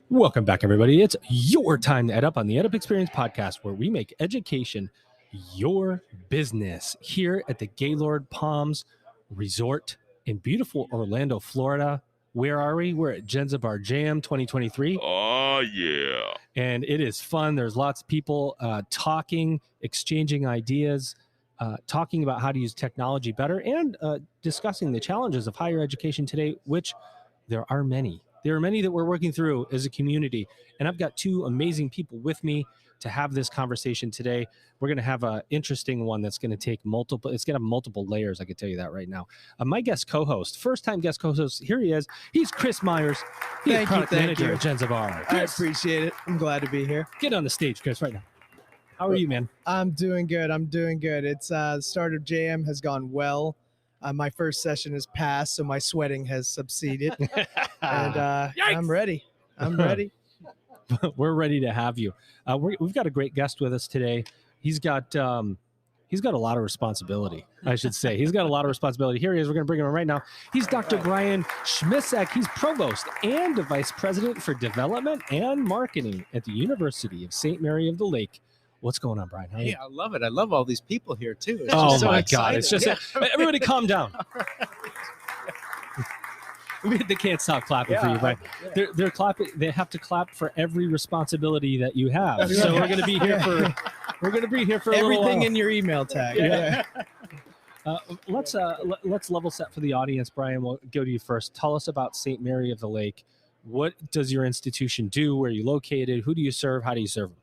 Welcome back, everybody. It's your time to EdUp on the EdUp Experience podcast, where we make education your business here at the Gaylord Palms Resort in beautiful Orlando, Florida. Where are we? We're at Jenzabar Jam 2023. Oh, yeah. And it is fun. There's lots of people talking, exchanging ideas, talking about how to use technology better, and discussing the challenges of higher education today, which there are many. There are many that we're working through as a community. And I've got two amazing people with me to have this conversation today. We're going to have an interesting one that's going to take multiple, it's going to have multiple layers. I can tell you that right now. My guest co-host, first-time guest co-host, here he is. He's Chris Myers. He's product manager at Jenzabar. I appreciate it. I'm glad to be here. Get on the stage, Chris, right now. How are you, man? I'm doing good. It's the start of Jam has gone well. My first session has passed, so my sweating has subsided. And I'm ready. We're ready to have you. We've got a great guest with us today. He's got a lot of responsibility, I should say. He's got a lot of responsibility. Here he is. We're going to bring him in right now. He's Dr. Brian Schmisek. He's Provost and Vice President for Development and Marketing at the University of St. Mary of the Lake. What's going on, Brian? Hey, I love it. I love all these people here, too. It's oh, just so my exciting. God. It's just everybody calm down. They can't stop clapping for you, Brian. Yeah. They're clapping. They have to clap for every resposibility that you have. So we're going to be here for a everything little while. In your email tag. Yeah. Let's level set for the audience. Brian, we'll go to you first. Tell us about St. Mary of the Lake. What does your institution do? Where are you located? Who do you serve? How do you serve them?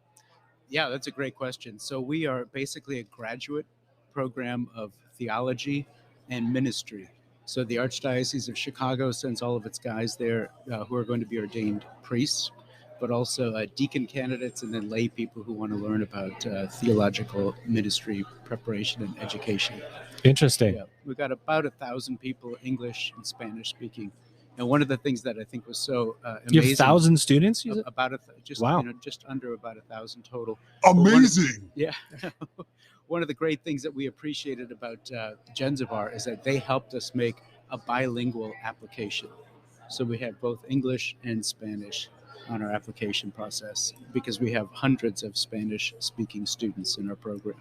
Yeah, that's a great question. So we are basically a graduate program of theology and ministry. So the Archdiocese of Chicago sends all of its guys there who are going to be ordained priests, but also deacon candidates and then lay people who want to learn about theological ministry preparation and education. Interesting. Yeah, we've got about 1,000 people, English and Spanish speaking. And one of the things that I think was so amazing. You have 1,000 students? Wow. Just under about 1,000 total. Amazing. One of the great things that we appreciated about Jenzabar is that they helped us make a bilingual application. So we have both English and Spanish on our application process because we have hundreds of Spanish-speaking students in our program.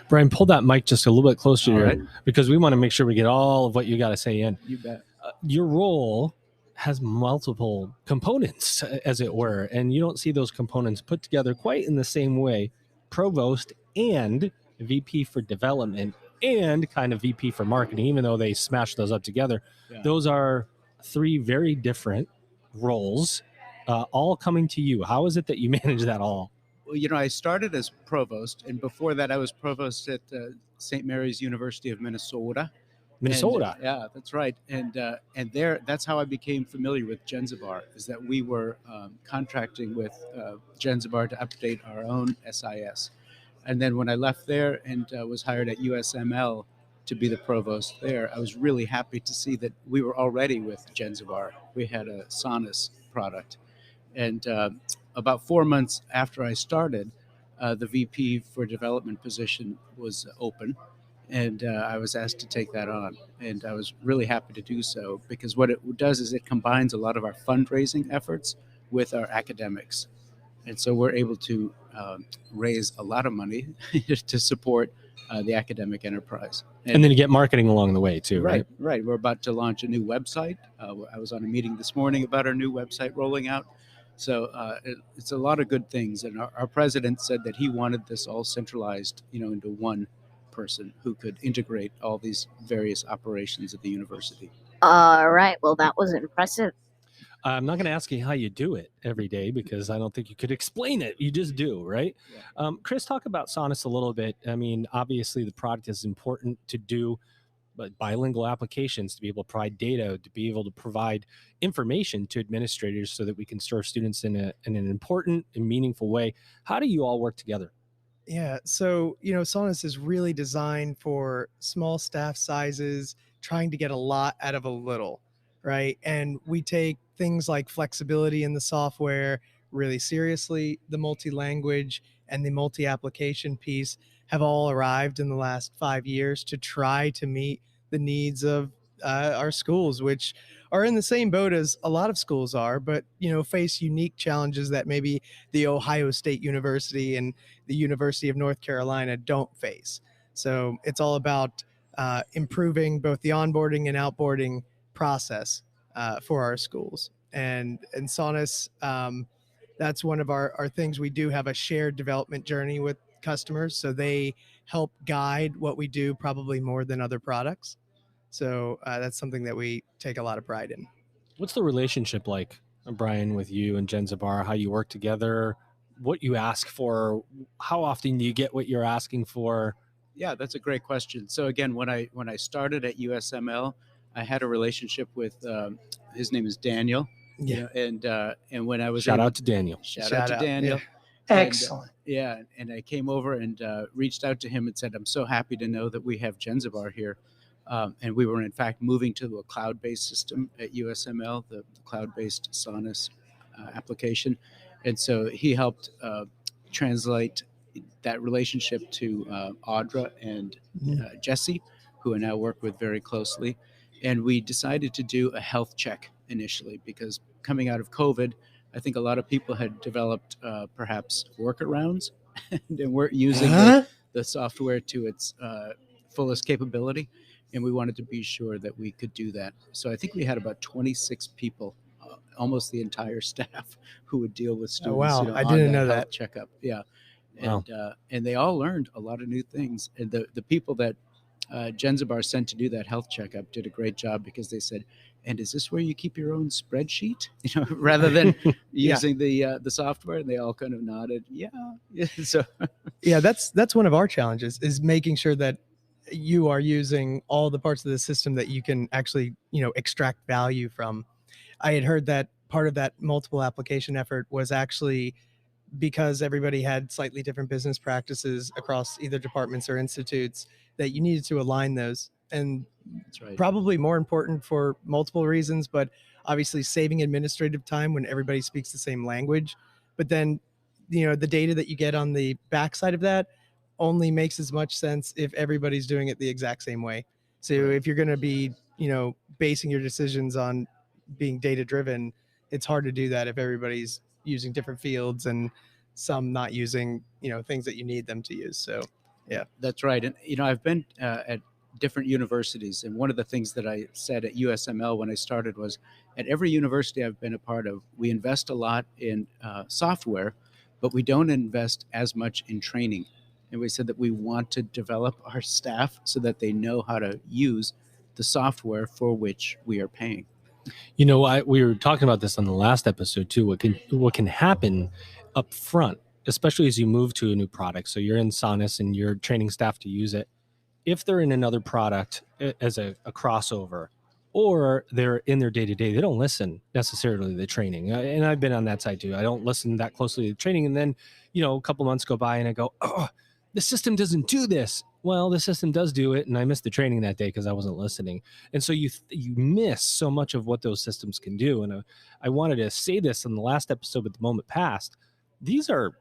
Brian, pull that mic just a little bit closer to right. you because we want to make sure we get all of what you got to say in. You bet. Your role has multiple components, as it were, and you don't see those components put together quite in the same way. Provost and VP for development and kind of VP for marketing, even though they smash those up together. Yeah. Those are three very different roles, all coming to you. How is it that you manage that all? Well, I started as provost, and before that I was provost at St. Mary's University of Minnesota. Minnesota. Yeah, that's right. And there, that's how I became familiar with Jenzabar, is that we were contracting with Jenzabar to update our own SIS. And then when I left there and was hired at USML to be the provost there, I was really happy to see that we were already with Jenzabar. We had a Sonus product. And about 4 months after I started, the VP for development position was open. And I was asked to take that on. And I was really happy to do so because what it does is it combines a lot of our fundraising efforts with our academics. And so we're able to raise a lot of money to support the academic enterprise. And then you get marketing along the way too, right? Right. We're about to launch a new website. I was on a meeting this morning about our new website rolling out. So it's a lot of good things. And our president said that he wanted this all centralized, into one person who could integrate all these various operations at the university. All right. Well, that was impressive. I'm not going to ask you how you do it every day because I don't think you could explain it. You just do, right? Yeah. Chris, talk about Sonus a little bit. I mean, obviously the product is important to do, but bilingual applications to be able to provide data, to be able to provide information to administrators so that we can serve students in an important and meaningful way. How do you all work together? Yeah, so, Sonus is really designed for small staff sizes, trying to get a lot out of a little, right? And we take things like flexibility in the software really seriously. The multi-language and the multi-application piece have all arrived in the last 5 years to try to meet the needs of our schools, which are in the same boat as a lot of schools are, but face unique challenges that maybe the Ohio State University and the University of North Carolina don't face. So it's all about improving both the onboarding and outboarding process for our schools. And Sonus, that's one of our things. We do have a shared development journey with customers, so they help guide what we do probably more than other products. So that's something that we take a lot of pride in. What's the relationship like, Brian, with you and Jenzabar? How you work together? What you ask for? How often do you get what you're asking for? Yeah, that's a great question. So again, when I started at USML, I had a relationship with his name is Daniel. Yeah. And when I was Shout out to Daniel. Shout out to Daniel. Yeah. Excellent. And I came over and reached out to him and said, I'm so happy to know that we have Jenzabar here. And we were in fact moving to a cloud-based system at USML, the cloud-based Sonus application. And so he helped translate that relationship to Audra and Jesse, who I now work with very closely. And we decided to do a health check initially because coming out of COVID, I think a lot of people had developed perhaps workarounds and weren't using the software to its fullest capability. And we wanted to be sure that we could do that. So I think we had about 26 people, almost the entire staff, who would deal with students. Oh, wow. I didn't know that. Checkup. Yeah. Wow. And they all learned a lot of new things. And the people that Jenzabar sent to do that health checkup did a great job because they said, and is this where you keep your own spreadsheet? Rather than using the software. And they all kind of nodded. Yeah. So yeah, that's one of our challenges is making sure that you are using all the parts of the system that you can actually, extract value from. I had heard that part of that multiple application effort was actually because everybody had slightly different business practices across either departments or institutes, that you needed to align those. And that's right. Probably more important for multiple reasons, but obviously saving administrative time when everybody speaks the same language. But then, the data that you get on the backside of that only makes as much sense if everybody's doing it the exact same way. So if you're going to be, basing your decisions on being data driven, it's hard to do that if everybody's using different fields and some not using, things that you need them to use. So, yeah, that's right. And, I've been at different universities. And one of the things that I said at USML when I started was at every university I've been a part of, we invest a lot in software, but we don't invest as much in training. And we said that we want to develop our staff so that they know how to use the software for which we are paying. We were talking about this on the last episode too. What can happen up front, especially as you move to a new product. So you're in Sonus and you're training staff to use it. If they're in another product as a crossover, or they're in their day-to-day, they don't listen necessarily to the training. And I've been on that side too. I don't listen that closely to the training. And then, a couple months go by and I go, oh, the system doesn't do this. Well, the system does do it. And I missed the training that day because I wasn't listening. And so you miss so much of what those systems can do. And I wanted to say this in the last episode, but the moment passed. These are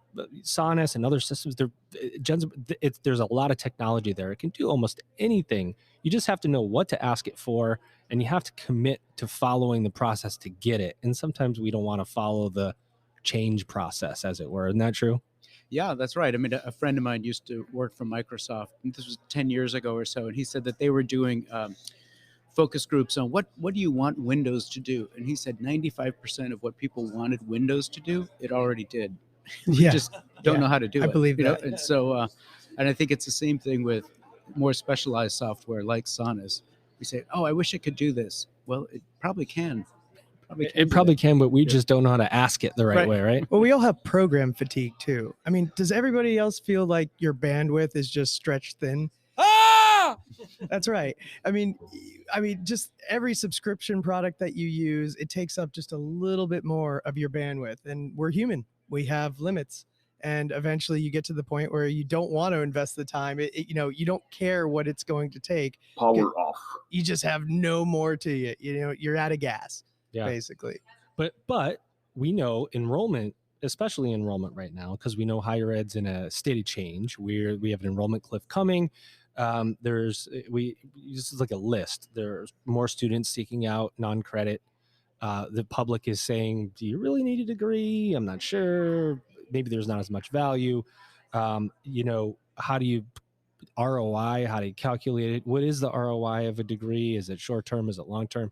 Sonus and other systems. There's a lot of technology there. It can do almost anything. You just have to know what to ask it for, and you have to commit to following the process to get it. And sometimes we don't want to follow the change process, as it were. Isn't that true? Yeah, that's right. I mean, a friend of mine used to work for Microsoft. And this was 10 years ago or so. And he said that they were doing focus groups on what do you want Windows to do? And he said 95% of what people wanted Windows to do, it already did. We just don't know how to do it. I believe that. And so, and I think it's the same thing with more specialized software like Sonus. We say, oh, I wish it could do this. Well, it probably can. It probably can, but we just don't know how to ask it the right way, right? Well, we all have program fatigue too. I mean, does everybody else feel like your bandwidth is just stretched thin? Ah! That's right. I mean, just every subscription product that you use, it takes up just a little bit more of your bandwidth. And we're human. We have limits. And eventually you get to the point where you don't want to invest the time. You don't care what it's going to take. Power off. You just have no more to you. You're out of gas. Yeah. Basically. But we know enrollment, especially enrollment right now, because we know higher ed's in a state of change. We have an enrollment cliff coming. This is like a list. There's more students seeking out non-credit The public is saying, do you really need a degree? I'm not sure. Maybe there's not as much value. How do you ROI? How do you calculate it? What is the ROI of a degree? Is it short term? Is it long term?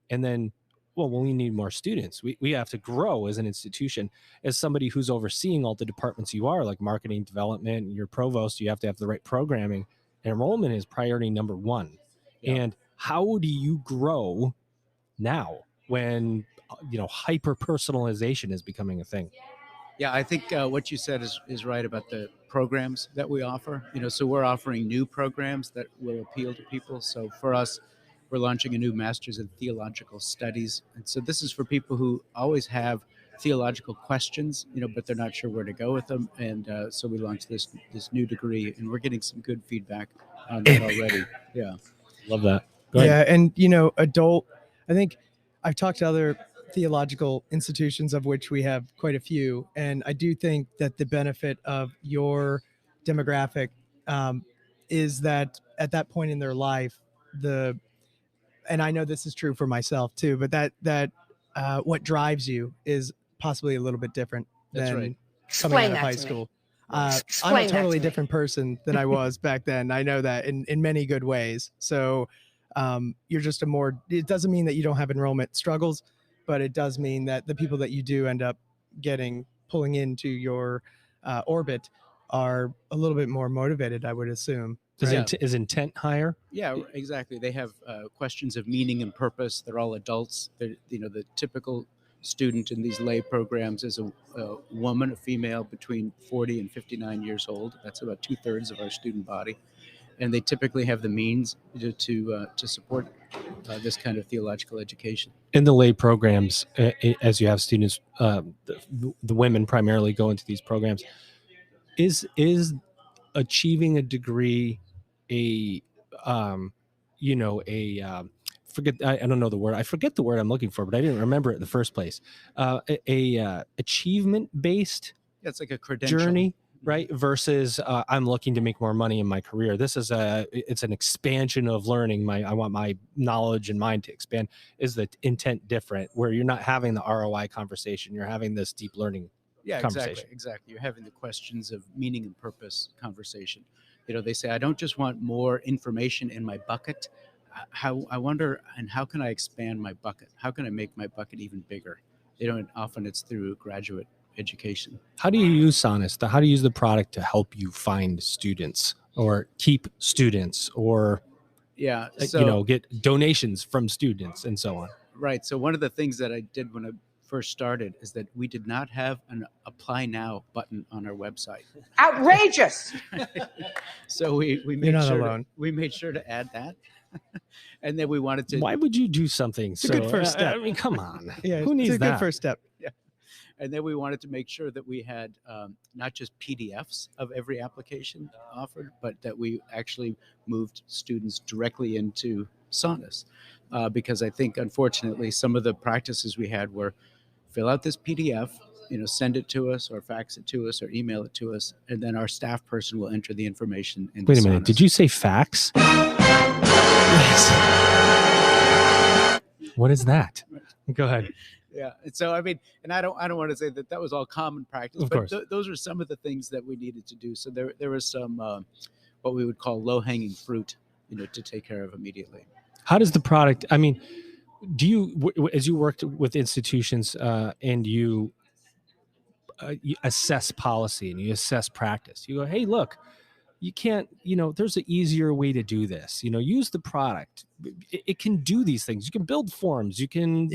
And then, well, we need more students. We have to grow as an institution. As somebody who's overseeing all the departments you are, like marketing, development, and your provost, you have to have the right programming. Enrollment is priority number one. Yeah. And how do you grow now when hyper personalization is becoming a thing? Yeah, I think what you said is right about the programs that we offer. So we're offering new programs that will appeal to people. So for us, we're launching a new Master's in Theological Studies, and so this is for people who always have theological questions, but they're not sure where to go with them. And so we launched this new degree, and we're getting some good feedback on that already. Yeah, love that. Go ahead. Yeah, and I think I've talked to other theological institutions, of which we have quite a few, and I do think that the benefit of your demographic is that at that point in their life, and I know this is true for myself too, but that what drives you is possibly a little bit different That's than right. coming out Explain of that high to me. school. Right. I'm Explain a that totally to me. different person than I was back then. I know that in many good ways. So you're just it doesn't mean that you don't have enrollment struggles, but it does mean that the people that you do end up pulling into your orbit are a little bit more motivated, I would assume. Right? Is intent higher? Yeah, exactly. They have questions of meaning and purpose. They're all adults. The typical student in these lay programs is a woman, a female between 40 and 59 years old. That's about 2/3 of our student body, and they typically have the means to support this kind of theological education. In the lay programs, as you have students, the women primarily go into these programs. Is achieving a degree I don't know the word. I forget the word I'm looking for, but I didn't remember it in the first place. Achievement based Yeah, it's like a credential journey, right? Versus I'm looking to make more money in my career. This is it's an expansion of learning. I want my knowledge and mind to expand. Is the intent different? Where you're not having the ROI conversation, you're having this deep learning. Yeah, conversation. exactly. You're having the questions of meaning and purpose conversation. They say, I don't just want more information in my bucket. I wonder, and how can I expand my bucket? How can I make my bucket even bigger? And often it's through graduate education. How do you use Sonus? How do you use the product to help you find students or keep students or Yeah, so get donations from students and so on? right. So one of the things that I did when I first started is that we did not have an apply now button on our website. Outrageous. So we made You're not sure alone. we made sure to add that. And then we wanted to Why would you do something a good first step. I mean, come on. Yeah, Who needs it's a that? good first step. And then we wanted to make sure that we had not just PDFs of every application offered, but that we actually moved students directly into Sonus. Because I think, unfortunately, some of the practices we had were fill out this PDF, send it to us or fax it to us or email it to us, and then our staff person will enter the information into Wait a minute. Sonus. Did you say fax? What is that? Go ahead. Yeah. And so, I mean, and I don't want to say that was all common practice, Of but course. those are some of the things that we needed to do. So there was some, what we would call low hanging fruit, to take care of immediately. How does the product, I mean, do you, as you worked with institutions and you assess policy and you assess practice, you go, hey, look, you can't, there's an easier way to do this. Use the product. It can do these things. You can build forms. You can,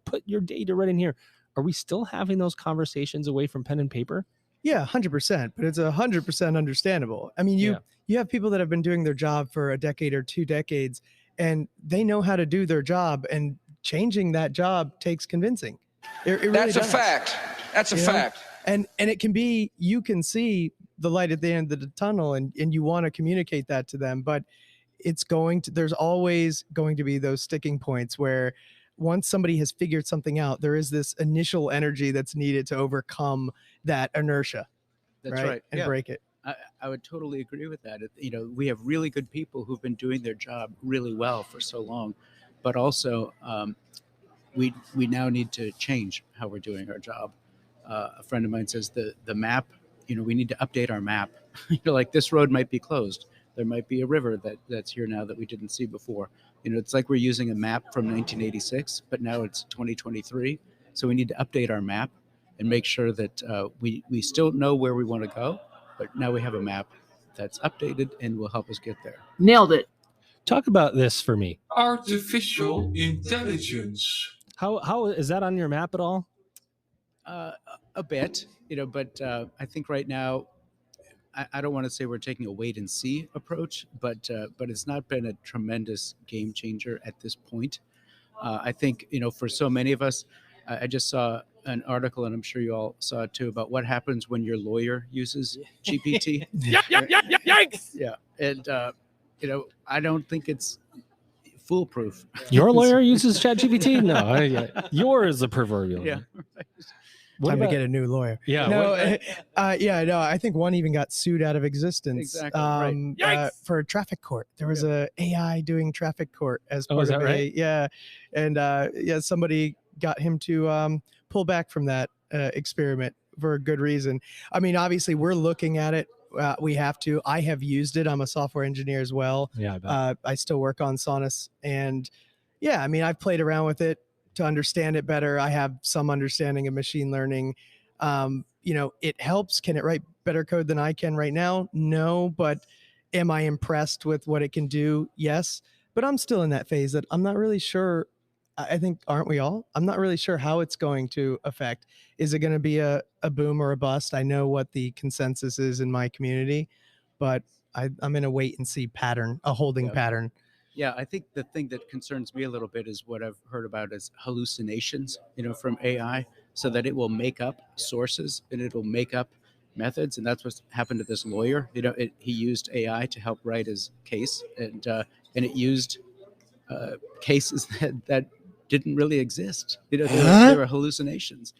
put your data right in here. Are we still having those conversations away from pen and paper? Yeah, 100%, but it's 100% understandable. I mean, you have people that have been doing their job for a decade or 2 decades, and they know how to do their job, and changing that job takes convincing. It really That's a does. fact. That's a fact. And it can be, you can see the light at the end of the tunnel, and you want to communicate that to them, but there's always going to be those sticking points where once somebody has figured something out, there is this initial energy that's needed to overcome that inertia. That's right. And Yeah. break it. I would totally agree with that. We have really good people who've been doing their job really well for so long, but also we now need to change how we're doing our job. A friend of mine says the map, we need to update our map. Like this road might be closed. There might be a river that's here now that we didn't see before. It's like we're using a map from 1986, but now it's 2023. So we need to update our map and make sure that we still know where we want to go, but now we have a map that's updated and will help us get there. Nailed it. Talk about this for me. Artificial intelligence. How is that on your map at all? A bit, but I think right now, I don't want to say we're taking a wait and see approach, but it's not been a tremendous game changer at this point. I think, for so many of us, I just saw an article, and I'm sure you all saw it too, about what happens when your lawyer uses GPT. Yikes! Yeah. And, I don't think it's foolproof. Your lawyer uses ChatGPT? No, yours is a proverbial. Yeah. What Time about- to get a new lawyer. Yeah. No, no. I think one even got sued out of existence. Exactly, right. Yikes! For traffic court. There was a AI doing traffic court as Oh, part is of that right? yeah, and somebody got him to pull back from that experiment for a good reason. I mean, obviously, we're looking at it. We have to. I have used it. I'm a software engineer as well. Yeah, I bet. I still work on Sonus, and yeah, I mean, I've played around with it to understand it better. I have some understanding of machine learning. It helps. Can it write better code than I can right now? No, but am I impressed with what it can do? Yes, but I'm still in that phase that I'm not really sure. I think, aren't we all? I'm not really sure how it's going to affect. Is it going to be a boom or a bust? I know what the consensus is in my community, but I'm in a wait and see pattern, a holding pattern. Yeah, I think the thing that concerns me a little bit is what I've heard about as hallucinations, from AI, so that it will make up sources and it will make up methods, and that's what's happened to this lawyer. He used AI to help write his case, and it used cases that didn't really exist. They were hallucinations,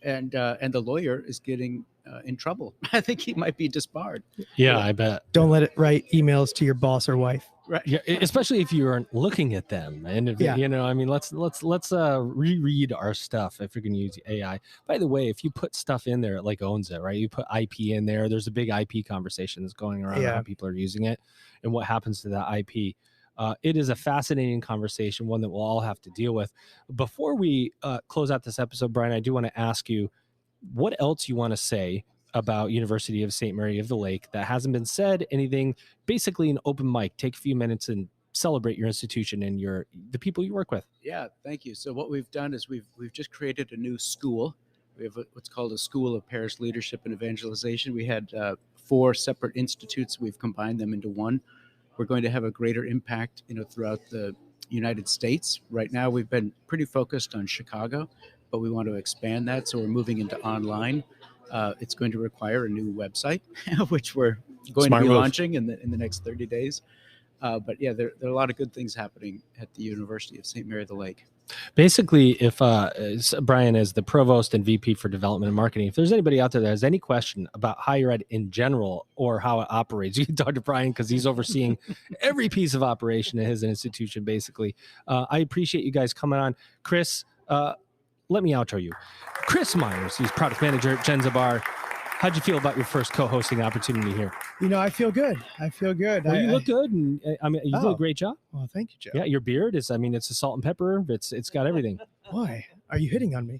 and the lawyer is getting in trouble. I think he might be disbarred. Yeah, I bet. Don't let it write emails to your boss or wife. Right. Yeah, especially if you aren't looking at them, and if, Yeah. I mean, let's reread our stuff if you're going to use AI. By the way, if you put stuff in there, it like owns it, right? You put IP in there. There's a big IP conversation that's going around Yeah. how people are using it and what happens to that IP. It is a fascinating conversation, one that we'll all have to deal with. Before we close out this episode, Brian, I do want to ask you what else you want to say about University of St. Mary of the Lake that hasn't been said. Anything, basically an open mic. Take a few minutes and celebrate your institution and the people you work with. Yeah, thank you. So what we've done is we've just created a new school. We have what's called a School of Parish Leadership and Evangelization. We had 4 separate institutes. We've combined them into one. We're going to have a greater impact, throughout the United States. Right now, we've been pretty focused on Chicago, but we want to expand that. So we're moving into online. It's going to require a new website, which we're going Smart to be move. launching in the next 30 days. But yeah, there are a lot of good things happening at the University of St. Mary of the Lake. Basically, if Brian is the provost and VP for development and marketing, if there's anybody out there that has any question about higher ed in general or how it operates, you can talk to Brian because he's overseeing every piece of operation at his institution, basically. I appreciate you guys coming on. Chris, let me outro you. Chris Myers, he's product manager at Jenzabar. How'd you feel about your first co-hosting opportunity here? I feel good. Well, you look good, and I mean, you did a Oh. great job. Well, thank you, Joe. Yeah, your beard is, it's a salt and pepper. It's got everything. Why? Are you hitting on me?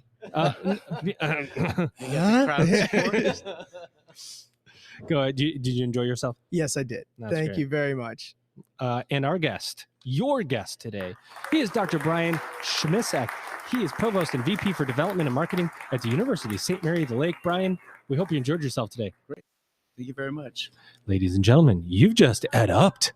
Go ahead. Did you enjoy yourself? Yes, I did. That's Thank great. you very much. And our guest, your guest today, he is Dr. Brian Schmisek. He is Provost and VP for Development and Marketing at the University of St. Mary of the Lake. Brian, we hope you enjoyed yourself today. Thank you very much. Ladies and gentlemen, you've just EdUp'd.